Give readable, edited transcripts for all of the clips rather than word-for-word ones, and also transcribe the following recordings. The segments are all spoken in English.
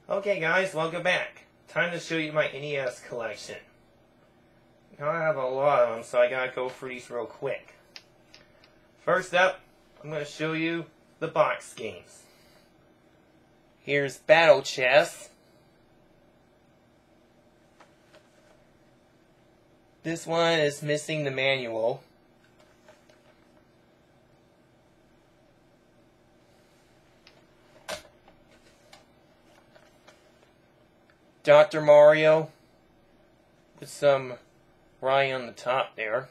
Okay guys, welcome back. Time to show you my NES collection. Now I have a lot of them, so I gotta go through these real quick. First up, I'm gonna show you the box games. Here's Battle Chess. This one is missing the manual. Dr. Mario with some writing on the top there.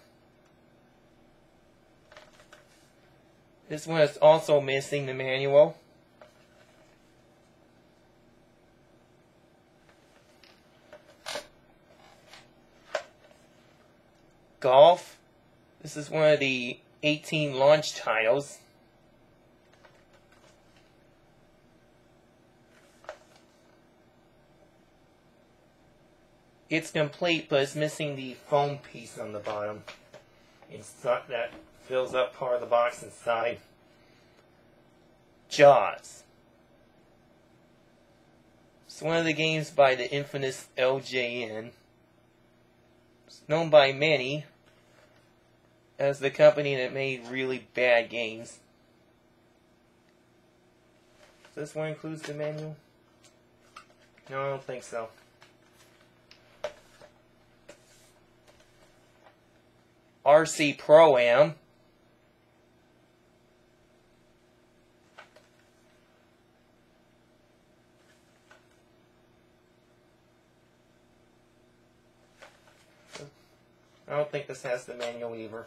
This one is also missing the manual. Golf. This is one of the 18 launch titles. It's complete, but it's missing the foam piece on the bottom. That fills up part of the box inside. Jaws. It's one of the games by the infamous LJN. It's known by many as the company that made really bad games. Does this one include the manual? No, I don't think so. RC Pro-Am. I don't think this has the manual either.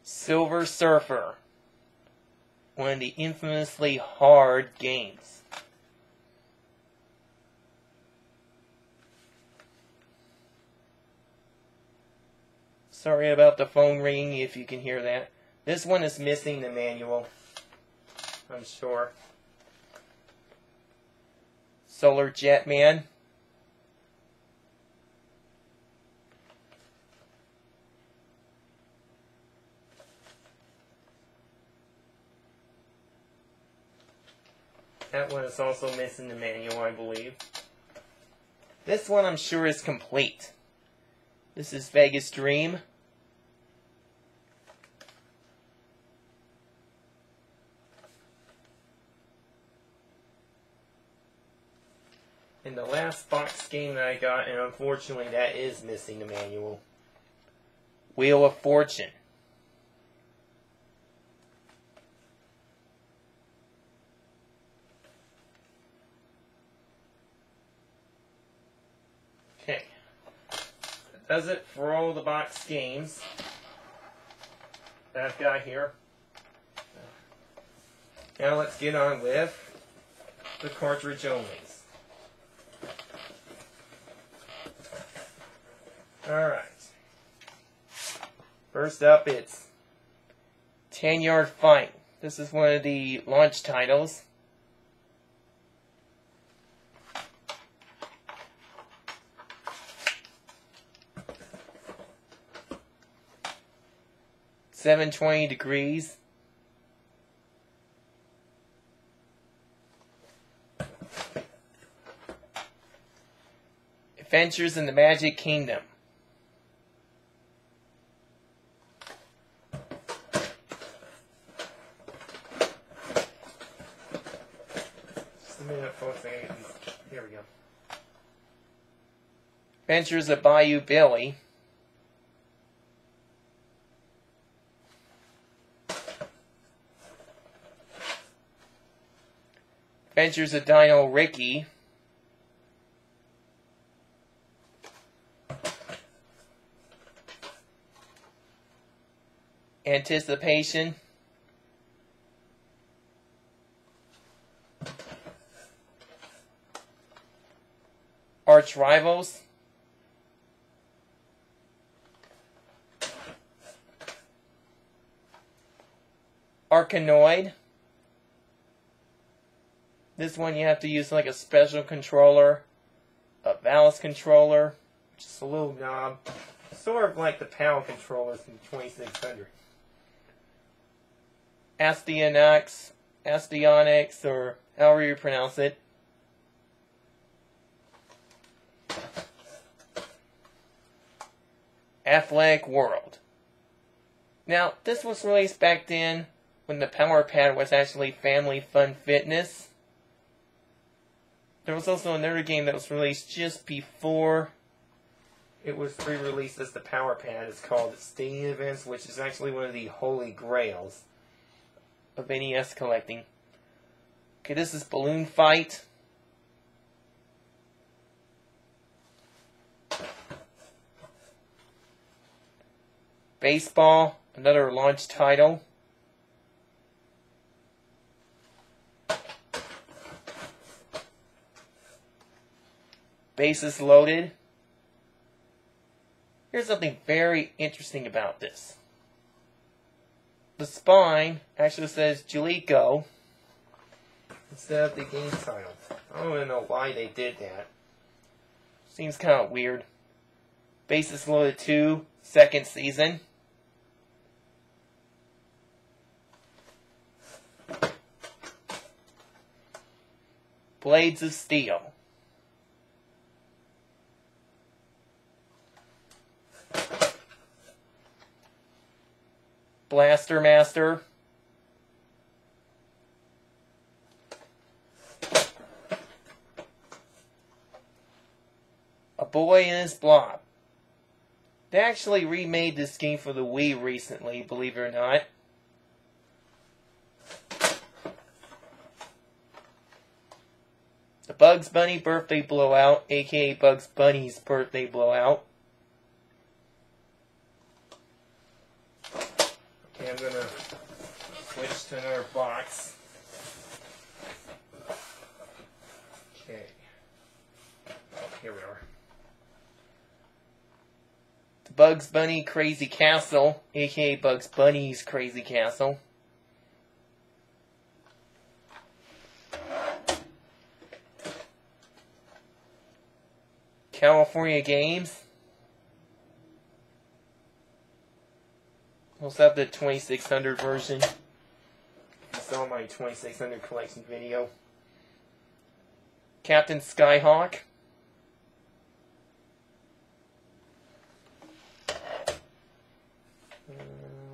Silver Surfer. One of the infamously hard games. Sorry about the phone ringing if you can hear that. This one is missing the manual, I'm sure. Solar Jetman. That one is also missing the manual, I believe. This one I'm sure is complete. This is Vegas Dream. And the last box game that I got, and unfortunately that is missing the manual. Wheel of Fortune. Okay. That does it for all the box games that I've got here. Now let's get on with the cartridge onlys. Alright. First up, it's 10-Yard Fight. This is one of the launch titles. "720 Degrees." "Adventures in the Magic Kingdom." Here we go. "Adventures of Bayou Billy." "Adventures of Dino Ricky." "Anticipation." "Arch Rivals." "Arkanoid." This one you have to use like a special controller, a Valve controller, which is a little knob, sort of like the PAL controllers from 2600. Astyonics, or however you pronounce it. Athletic World. Now, this was released back then when the Power Pad was actually Family Fun Fitness. There was also another game that was released just before it was re-released as the Power Pad. It's called Stadium Events, which is actually one of the holy grails of NES collecting. Okay, this is Balloon Fight. Baseball, another launch title. Bases Loaded. Here's something very interesting about this. The spine actually says Julico instead of the game title. I don't even know why they did that. Seems kind of weird. Bases Loaded 2, second season. Blades of Steel. Blaster Master. A Boy and His Blob. They actually remade this game for the Wii recently, believe it or not. The Bugs Bunny Birthday Blowout, aka Bugs Bunny's Birthday Blowout. Okay, I'm gonna switch to another box. Okay. Oh, here we are. The Bugs Bunny Crazy Castle, aka Bugs Bunny's Crazy Castle. California Games. Also have the 2600 version. You saw my 2600 collection video. Captain Skyhawk.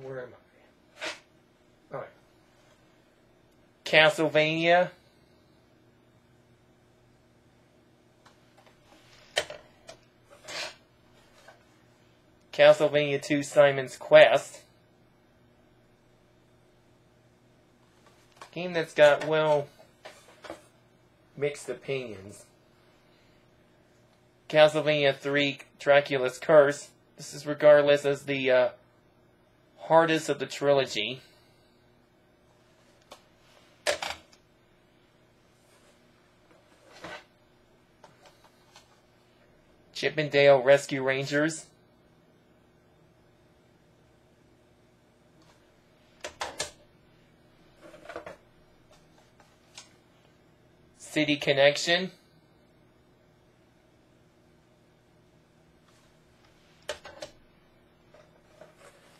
Where am I? Alright. Castlevania. Castlevania 2 Simon's Quest. Game that's got, well, mixed opinions. Castlevania 3 Dracula's Curse. This is regardless as the hardest of the trilogy. Chip and Dale Rescue Rangers. City Connection.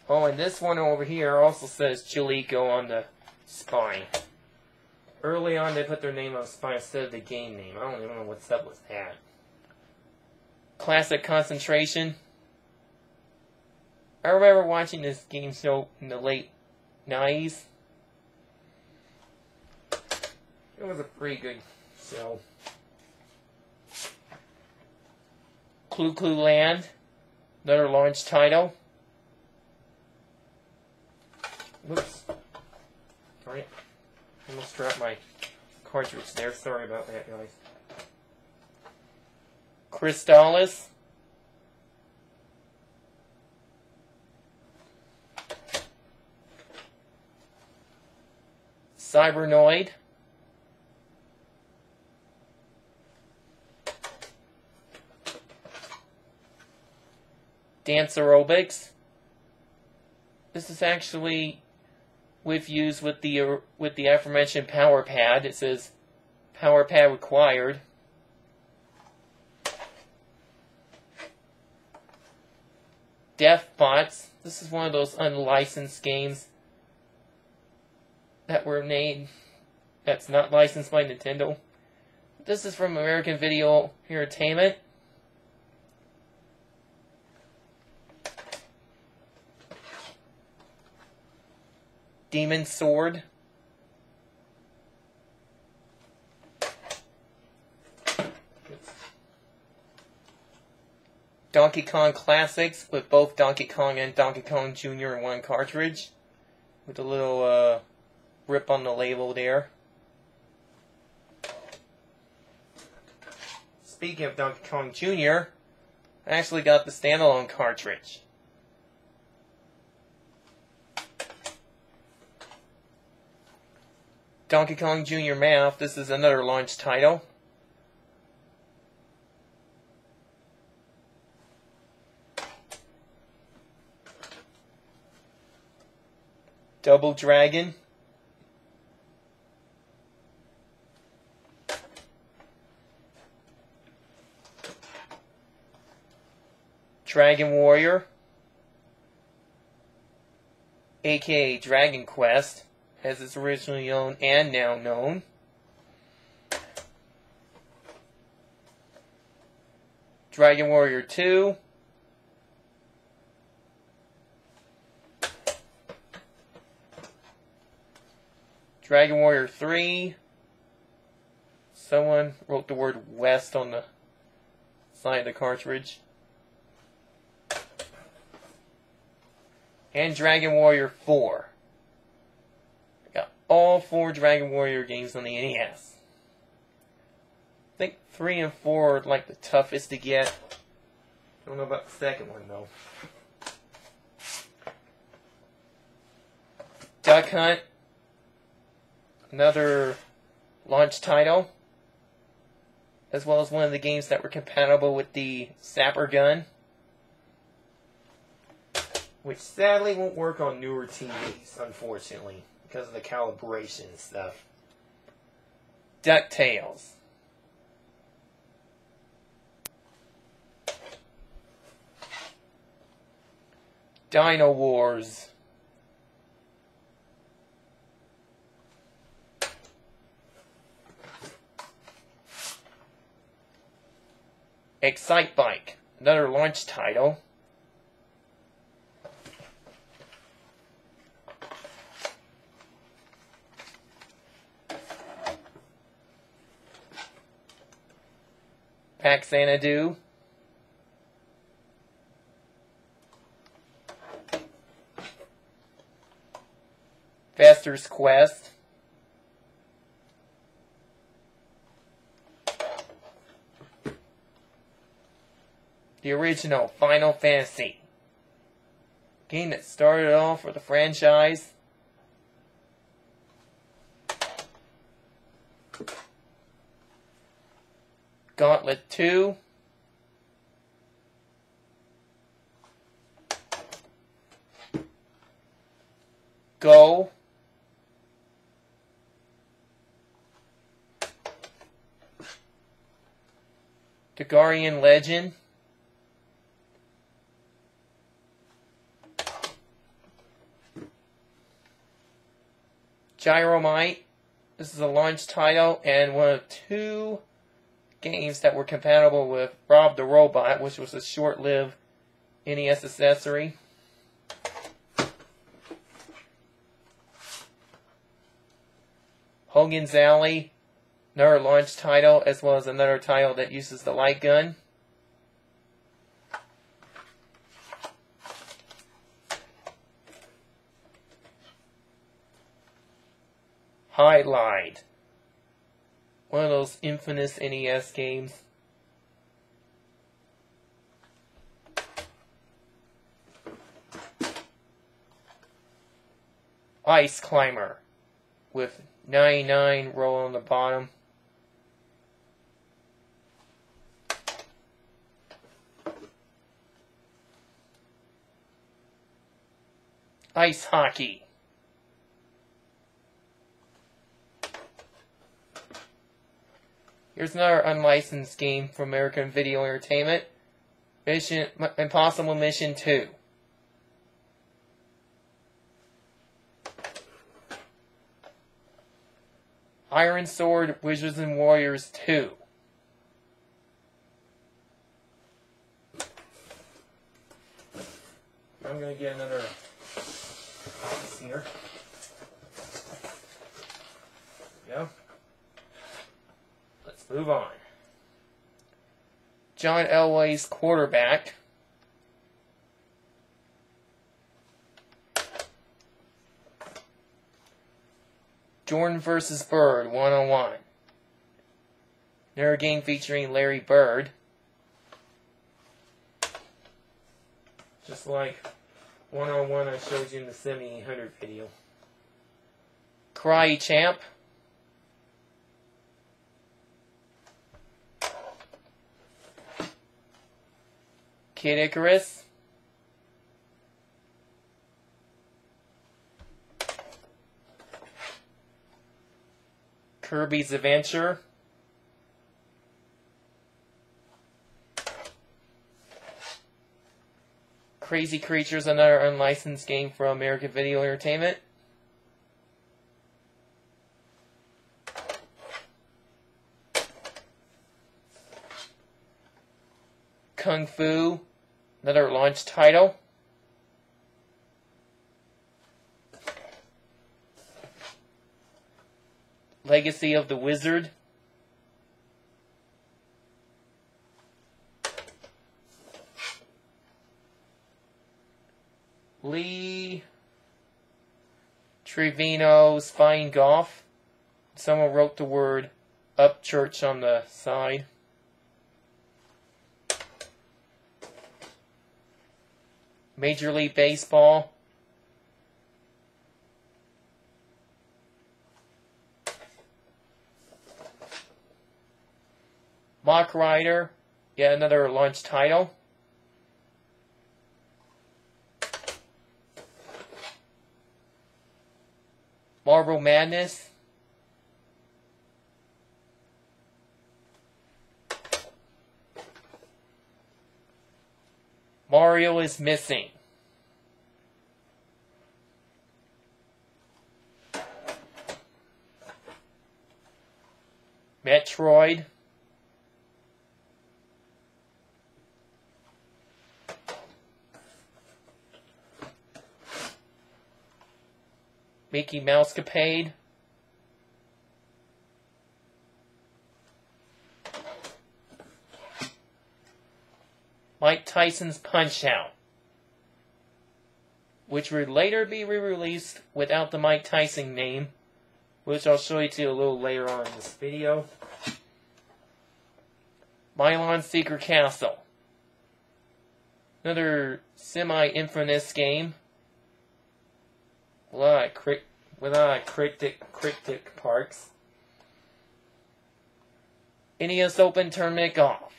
Oh, and this one over here also says Julico on the spine. Early on they put their name on the spine instead of the game name. I don't even know what's up with that. Classic Concentration. I remember watching this game show in the late 90s. It was a pretty good show. Clue Clue Land. Another launch title. Whoops. Alright. Almost dropped my cartridge there. Sorry about that, guys. Crystallis. Cybernoid. Dance Aerobics. This is actually used with the aforementioned Power Pad. It says Power Pad required. Death Bots. This is one of those unlicensed games that were made that's not licensed by Nintendo. This is from American Video Entertainment. Demon Sword. Donkey Kong Classics with both Donkey Kong and Donkey Kong Jr. in one cartridge. With a little rip on the label there. Speaking of Donkey Kong Jr., I actually got the standalone cartridge. Donkey Kong Jr. Math, this is another launch title. Double Dragon. Dragon Warrior, aka Dragon Quest, as it's originally known and now known. Dragon Warrior 2. Dragon Warrior 3. Someone wrote the word West on the side of the cartridge. And Dragon Warrior 4. I got all 4 Dragon Warrior games on the NES. I think 3 and 4 are like the toughest to get. I don't know about the second one though. Duck Hunt. Another launch title. As well as one of the games that were compatible with the Zapper gun. Which sadly won't work on newer TVs, unfortunately, because of the calibration and stuff. DuckTales. Dino Wars. Excite Bike, another launch title. Xanadu. Fester's Quest. The original Final Fantasy. Game that started off with the franchise. Gauntlet 2. Go. The Guardian Legend. Gyromite. This is a launch title and one of 2 games that were compatible with Rob the Robot, which was a short-lived NES accessory. Hogan's Alley, another launch title, as well as another title that uses the light gun. Highlight. One of those infamous NES games. Ice Climber with 99 roll on the bottom. Ice Hockey. Here's another unlicensed game from American Video Entertainment. Impossible Mission 2. Iron Sword Wizards and Warriors 2. I'm going to get another box here. There we go. Let's move on. John Elway's Quarterback. Jordan vs. Bird, 1-on-1. Another game featuring Larry Bird. Just like 1-on-1 I showed you in the 7800 video. Karate Champ. Kid Icarus. Kirby's Adventure. Crazy Creatures, another unlicensed game from American Video Entertainment. Kung Fu, another launch title. Legacy of the Wizard. Lee Trevino's Fine Golf. Someone wrote the word Upchurch on the side. Major League Baseball. Mock Rider, yet another launch title. Marble Madness. Mario is Missing. Metroid. Mickey Mousecapade. Mike Tyson's Punch-Out!, which would later be re-released without the Mike Tyson name, which I'll show you to a little later on in this video. Milon's Secret Castle. Another semi-infamous game. A lot of cryptic parts. NES Open Tournament Golf.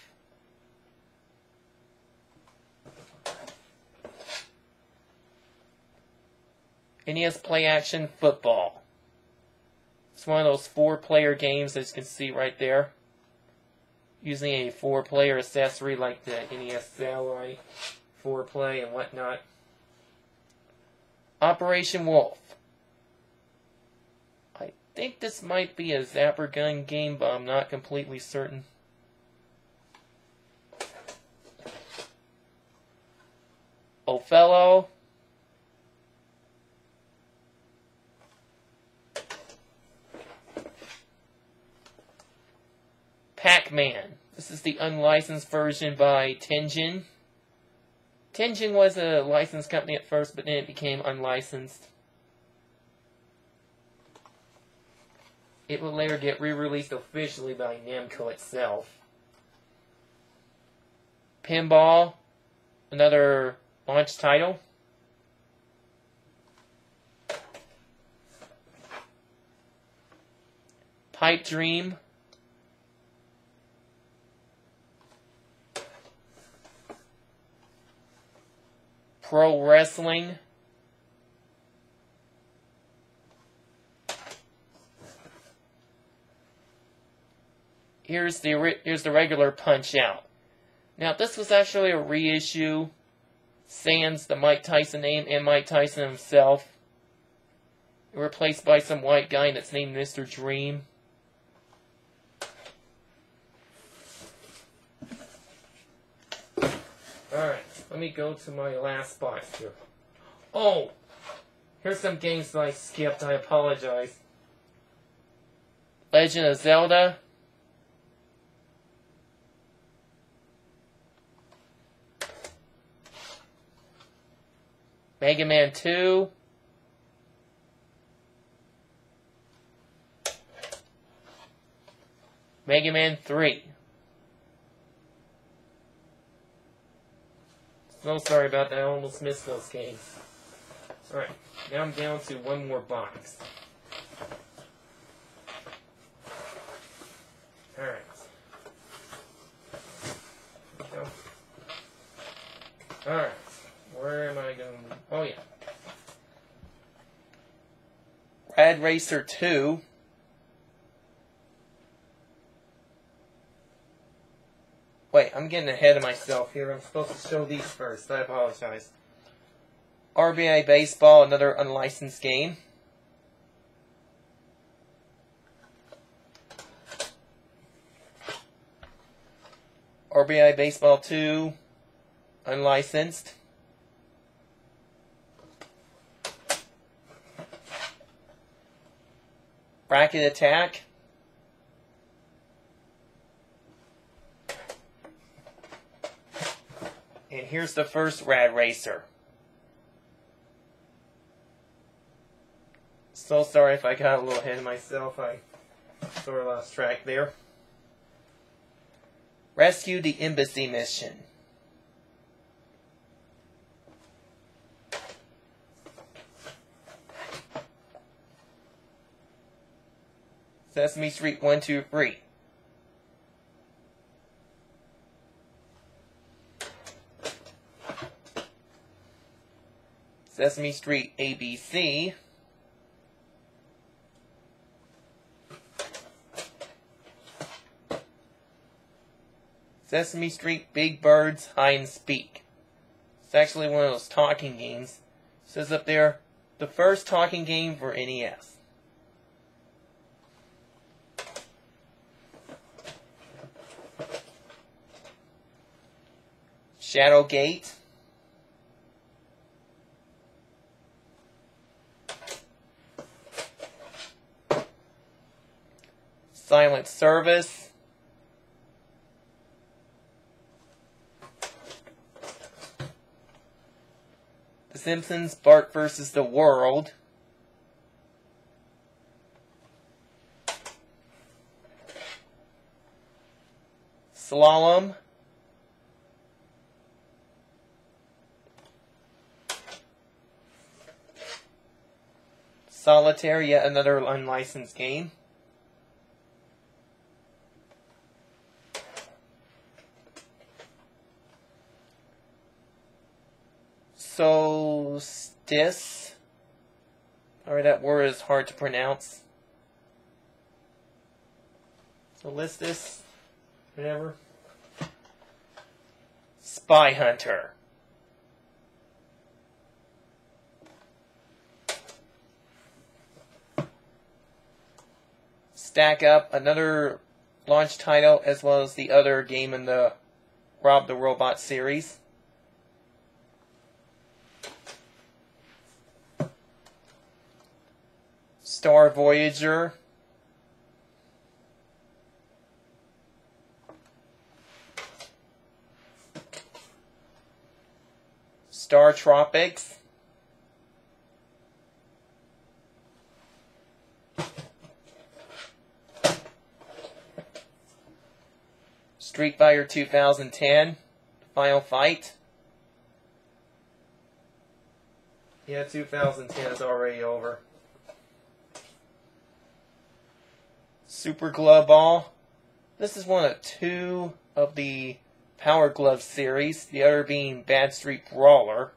NES Play Action Football. It's one of those 4-player games, as you can see right there. Using a 4-player accessory like the NES Satellite, 4-play and whatnot. Operation Wolf. I think this might be a Zapper Gun game, but I'm not completely certain. Othello. Pac-Man. This is the unlicensed version by Tengen. Tengen was a licensed company at first, but then it became unlicensed. It would later get re-released officially by Namco itself. Pinball, another launch title. Pipe Dream. Pro Wrestling. Here's the regular Punch-Out! Now this was actually a reissue, sans the Mike Tyson name and Mike Tyson himself. Replaced by some white guy that's named Mr. Dream. let me go to my last box here. Oh! Here's some games that I skipped. I apologize. Legend of Zelda. Mega Man 2. Mega Man 3. So sorry about that. I almost missed those games. Alright, now I'm down to one more box. Alright. Alright. Where am I going? Oh, yeah. Rad Racer 2. Wait, I'm getting ahead of myself here. I'm supposed to show these first. I apologize. RBI Baseball, another unlicensed game. RBI Baseball 2, unlicensed. Bracket Attack. And here's the first Rad Racer. So sorry if I got a little ahead of myself. I sort of lost track there. Rescue the Embassy Mission. Sesame Street 1, 2, 3. Sesame Street ABC. Sesame Street Big Birds Hide and Speak. It's actually one of those talking games. It says up there, the first talking game for NES. Shadowgate. Silent Service. The Simpsons, Bart vs. the World. Slalom. Solitaire, yet another unlicensed game. Solstice. Sorry, that word is hard to pronounce. Solstice, whatever. Spy Hunter. Stack Up, another launch title, as well as the other game in the Rob the Robot series. Star Voyager. Star Tropics. Street Fighter 2010, Final Fight. Yeah, 2010 is already over. Super Glove Ball. This is one of two of the Power Glove series, the other being Bad Street Brawler.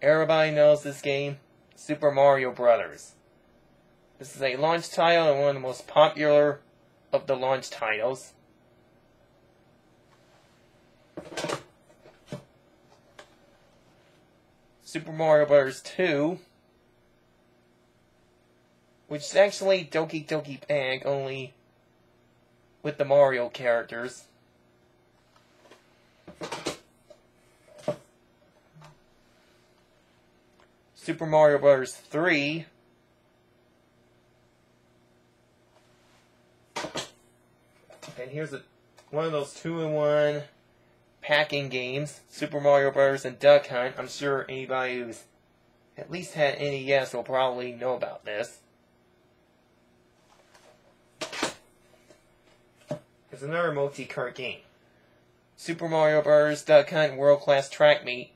Everybody knows this game, Super Mario Brothers. This is a launch title and one of the most popular of the launch titles. Super Mario Bros. 2. which is actually Doki Doki Panic, only with the Mario characters. Super Mario Bros. 3. And here's one of those 2-in-1 packing games. Super Mario Bros. And Duck Hunt. I'm sure anybody who's at least had NES will probably know about this. It's another multi-cart game. Super Mario Bros. Duck Hunt World Class Track Meet.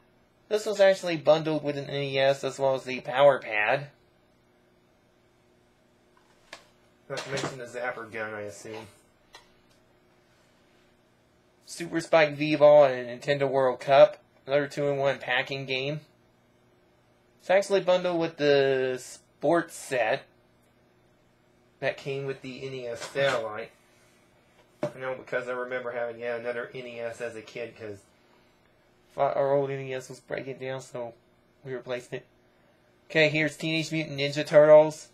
This was actually bundled with an NES as well as the Power Pad. Not to mention the Zapper gun, I assume. Super Spike V-Ball and Nintendo World Cup. Another 2-in-1 packing game. It's actually bundled with the sports set that came with the NES Satellite. I know because I remember having another NES as a kid because our old NES was breaking down, so we replaced it. Okay, here's Teenage Mutant Ninja Turtles.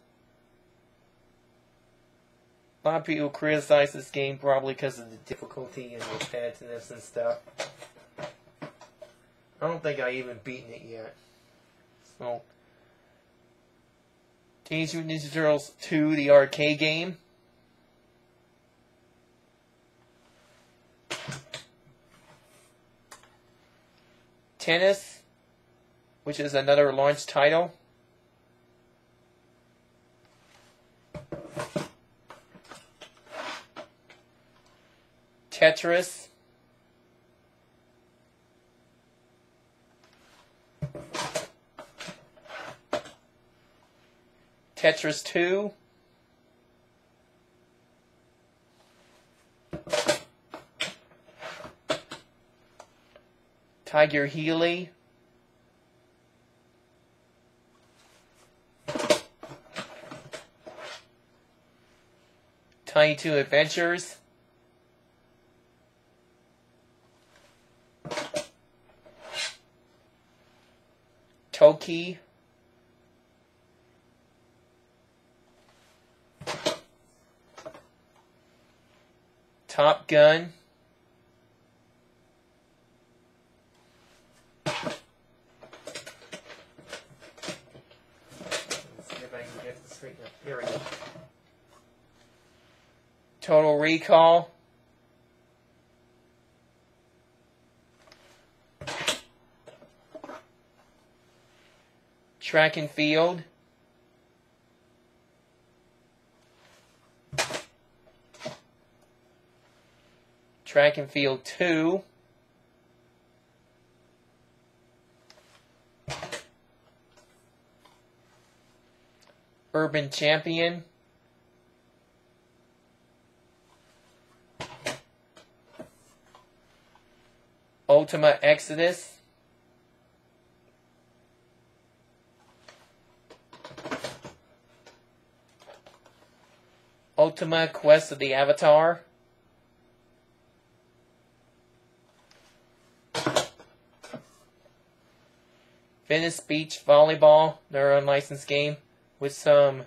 A lot of people criticize this game probably because of the difficulty and repetitiveness and stuff. I don't think I've even beaten it yet. So, Teenage Mutant Ninja Turtles 2, the arcade game. Tennis, which is another launch title. Tetris. Tetris 2. Tiger Healy. Tiny Toon Adventures. Toki. Top Gun. Here we go. Total Recall. Track and Field. Track and Field 2. Urban Champion. Ultima Exodus. Ultima Quest of the Avatar. Venice Beach Volleyball, their unlicensed game, with some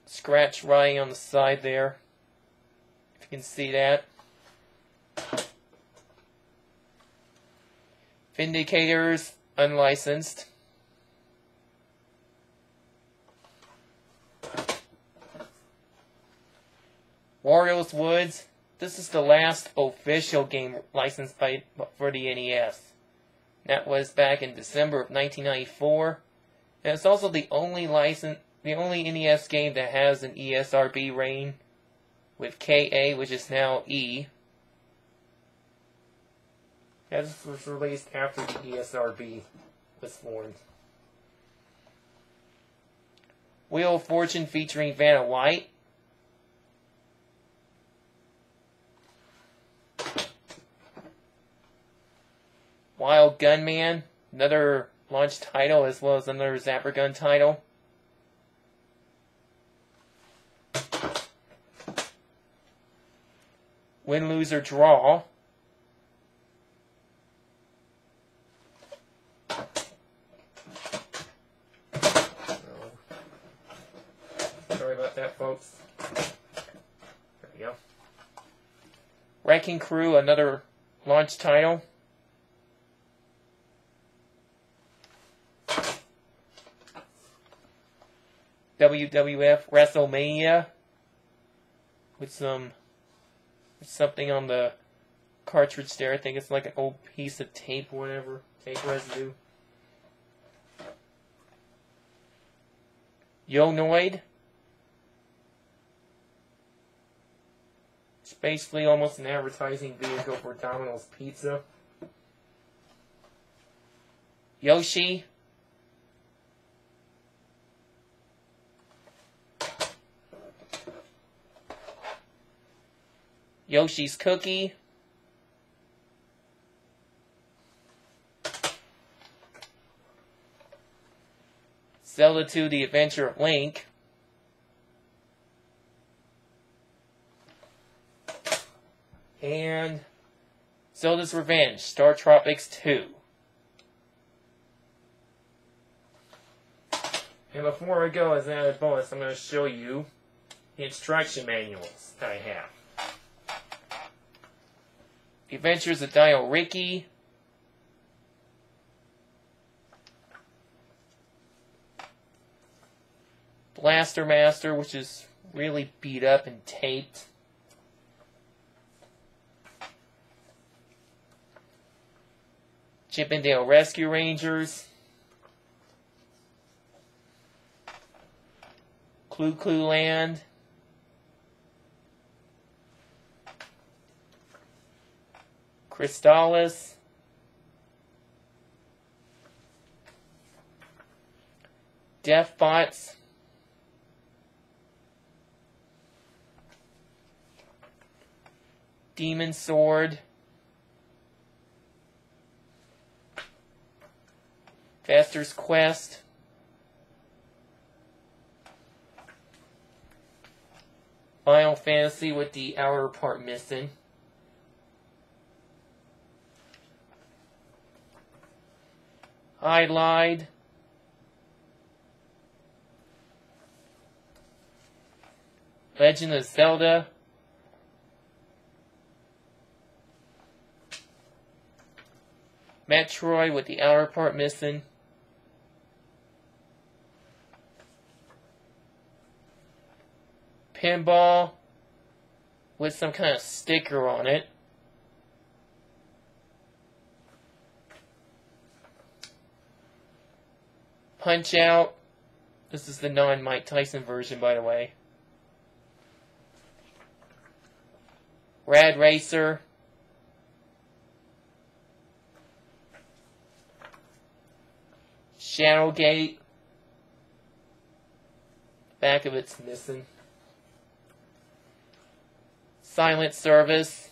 scratch writing on the side there, if you can see that. Vindicators, unlicensed. Wario's Woods, this is the last official game licensed for the NES. That was back in December of 1994. And it's also the only NES game that has an ESRB rating with KA, which is now E. Yeah, this was released after the ESRB was formed. Wheel of Fortune featuring Vanna White. Wild Gunman, another launch title as well as another Zapper Gun title. Win, Lose, or Draw. about that, folks. There we go. Wrecking Crew, another launch title. WWF WrestleMania with something on the cartridge there. I think it's like an old piece of tape or whatever. Tape residue. Yonoid. It's basically almost an advertising vehicle for Domino's Pizza. Yoshi. Yoshi's Cookie. Zelda 2, The Adventure of Link. And Zelda's Revenge, Star Tropics 2. And before I go, as an added bonus, I'm going to show you the instruction manuals that I have. The Adventures of Dio Ricky. Blaster Master, which is really beat up and taped. Chip 'n Dale Rescue Rangers. Clue Clue Land. Crystallis. Deathbots. Demon Sword. Faster's Quest. Final Fantasy with the outer part missing. I Lied. Legend of Zelda. Metroid with the outer part missing. Pinball with some kind of sticker on it. Punch Out. This is the non-Mike Tyson version, by the way. Rad Racer. Shadowgate. Back of it's missing. Silent Service.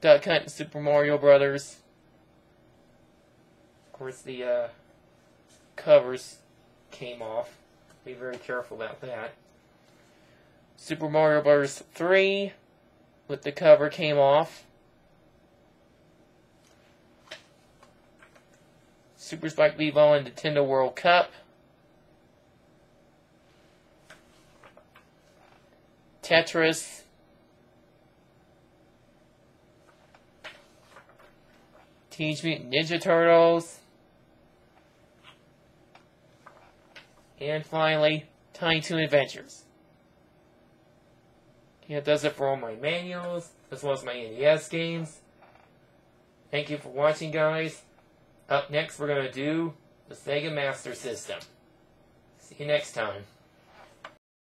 Duck Hunt and Super Mario Brothers. Of course, the covers came off. Be very careful about that. Super Mario Bros. 3 with the cover came off. Super Spike Levo and Nintendo World Cup. Tetris. Teenage Mutant Ninja Turtles. And finally, Tiny Toon Adventures. Yeah, that does it for all my manuals, as well as my NES games. Thank you for watching, guys. Up next, we're going to do the Sega Master System. See you next time.